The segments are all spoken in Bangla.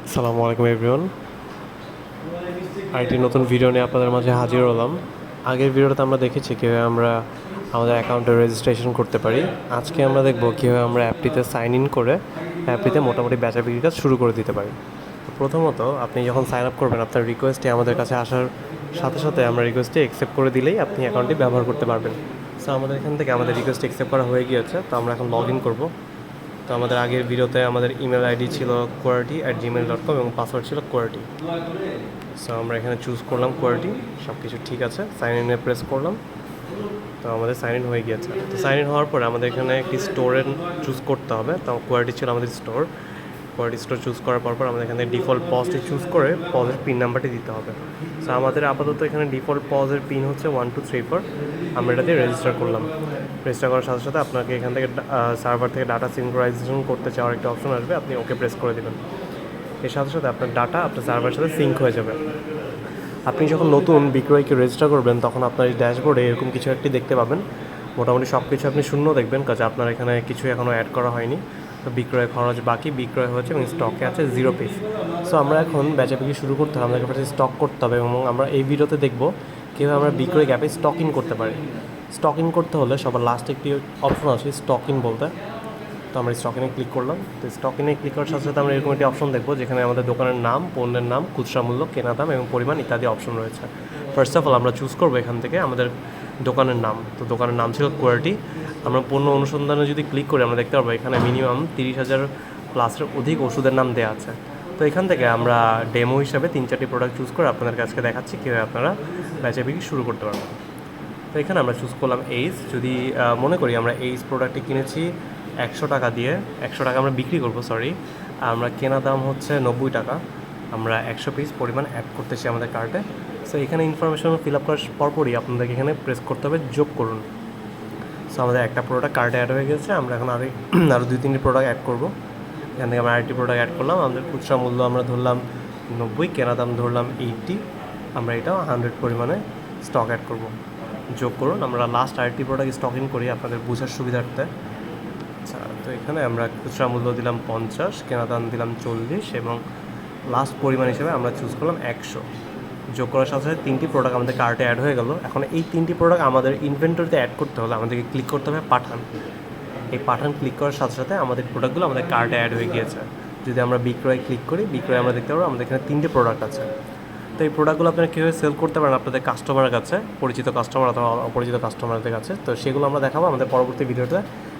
আসসালামু আলাইকুম এভরিওয়ান। আরেকটি নতুন ভিডিও নিয়ে আপনাদের মাঝে হাজির হলাম। আগের ভিডিওতে আমরা দেখেছি কীভাবে আমরা আমাদের অ্যাকাউন্টে রেজিস্ট্রেশন করতে পারি। আজকে আমরা দেখব কীভাবে আমরা অ্যাপটিতে সাইন ইন করে অ্যাপটিতে মোটামুটি বেচা বিক্রি কাজ শুরু করে দিতে পারি। প্রথমত আপনি যখন সাইন আপ করবেন আপনার রিকোয়েস্টটি আমাদের কাছে আসার সাথে সাথে আমরা রিকোয়েস্টটি অ্যাকসেপ্ট করে দিলেই আপনি অ্যাকাউন্টটি ব্যবহার করতে পারবেন। সো আমাদের এখান থেকে আমাদের রিকোয়েস্ট অ্যাকসেপ্ট করা হয়ে গিয়েছে, তো আমরা এখন লগ ইন করবো। তো আমাদের আগের ভিডিওতে আমাদের ইমেল আইডি ছিল quality@gmail.com এবং পাসওয়ার্ড ছিল quality। সো আমরা এখানে চুজ করলাম quality, সব কিছু ঠিক আছে, সাইন ইনে প্রেস করলাম। তো আমাদের সাইন ইন হয়ে গিয়েছে। তো সাইন ইন হওয়ার পরে আমাদের এখানে একটি স্টোরে চুজ করতে হবে। তো quality ছিল আমাদের স্টোর। কোয়ালিটি স্টোর চুজ করার পর আমাদের এখানে ডিফল্ট পজটি চুজ করে পজের পিন নাম্বারটি দিতে হবে। সো আমাদের আপাতত এখানে ডিফল্ট পজের পিন হচ্ছে 1234। আমরা এটা দিয়ে রেজিস্টার করলাম। রেজিস্টার করার সাথে সাথে আপনাকে এখান থেকে সার্ভার থেকে ডাটা সিনক্রোনাইজেশন করতে চাওয়ার একটা অপশন আসবে, আপনি ওকে প্রেস করে দেবেন। এর সাথে সাথে আপনার ডাটা আপনার সার্ভারের সাথে সিঙ্ক হয়ে যাবে। আপনি যখন নতুন বিক্রয়কে রেজিস্টার করবেন তখন আপনার এই ড্যাশবোর্ডে এরকম কিছু একটি দেখতে পাবেন। মোটামুটি সব কিছু আপনি শূন্য দেখবেন, কাজে আপনার এখানে কিছু এখনও অ্যাড করা হয়নি। তো বিক্রয় খরচ বাকি, বিক্রয় হয়েছে এবং স্টকে আছে 0 পিস। সো আমরা এখন বেচা বিক্রি শুরু করতে হবে, আমাদের কাছে স্টক করতে হবে এবং আমরা এই ভিডিওতে দেখব কীভাবে আমরা বিক্রয় অ্যাপে স্টক ইন করতে পারি। স্টক ইন করতে হলে সবার লাস্টে একটি অপশন আছে স্টক ইন বলতে। তো আমরা স্টক ইনে ক্লিক করলাম। তো স্টক ইনে ক্লিক করার সাথে সাথে আমরা এরকম একটি অপশন দেখবো যেখানে আমাদের দোকানের নাম, পণ্যের নাম, খুচরা মূল্য, কেনা দাম এবং পরিমাণ ইত্যাদি অপশন রয়েছে। ফার্স্ট অফ অল আমরা চুজ করবো এখান থেকে আমাদের দোকানের নাম। তো দোকানের নাম ছিল কোয়ালিটি। আমরা পণ্য অনুসন্ধানে যদি ক্লিক করি আমরা দেখতে পারবো এখানে মিনিমাম 30,000 প্লাসের অধিক ওষুধের নাম দেওয়া আছে। তো এখান থেকে আমরা ডেমো হিসাবে 3-4টি প্রোডাক্ট চুজ করে আপনাদের কাছে দেখাচ্ছি কীভাবে আপনারা বেচা বিক্রি শুরু করতে পারবেন। তো এখানে আমরা চুজ করলাম এইচ। যদি মনে করি আমরা এইচ প্রোডাক্টটি কিনেছি 100 টাকা দিয়ে, 100 টাকা আমরা বিক্রি করবো, আমরা কেনা দাম হচ্ছে 90 টাকা। আমরা 100 পিস পরিমাণ অ্যাড করতেছি আমাদের কার্টে। সো এখানে ইনফরমেশন ফিল আপ করার পরপরই আপনাদেরকে এখানে প্রেস করতে হবে যোগ করুন। সো আমাদের একটা প্রোডাক্ট কার্টে অ্যাড হয়ে গেছে। আমরা এখন আরও 2-3টি প্রোডাক্ট অ্যাড করবো। এখান থেকে আমরা আরেকটি প্রোডাক্ট অ্যাড করলাম। আমাদের খুচরা মূল্য আমরা ধরলাম 90, কেনা দাম ধরলাম 80। আমরা এটাও 100 পরিমাণে স্টক অ্যাড করব, যোগ করুন। আমরা লাস্ট আরেকটি প্রোডাক্ট স্টক ইন করি আপনাদের বোঝার সুবিধার্থে। আচ্ছা, তো এখানে আমরা খুচরা মূল্য দিলাম 50, কেনা দাম দিলাম 40 এবং লাস্ট পরিমাণ হিসেবে আমরা চুজ করলাম 100। যোগ করার সাথে সাথে 3টি প্রোডাক্ট আমাদের কার্টে অ্যাড হয়ে গেল। এখন এই 3টি প্রোডাক্ট আমাদের ইনভেন্টরিতে অ্যাড করতে হলে আমাদেরকে ক্লিক করতে হবে পাঠান। এই পাঠান ক্লিক করার সাথে সাথে আমাদের প্রোডাক্টগুলো আমাদের কার্টে অ্যাড হয়ে গিয়েছে। যদি আমরা বিক্রয় ক্লিক করি, বিক্রয় আমরা দেখতে পারবো আমাদের এখানে 3টি প্রোডাক্ট আছে। তো এই প্রোডাক্টগুলো আপনারা কীভাবে সেল করতে পারেন আপনাদের কাস্টমারের কাছে, পরিচিত কাস্টমার অথবা অপরিচিত কাস্টমারদের কাছে, তো সেগুলো আমরা দেখাবো আমাদের পরবর্তী ভিডিওতে।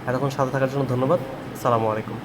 এতক্ষণ সাথে থাকার জন্য ধন্যবাদ। আসসালামু আলাইকুম।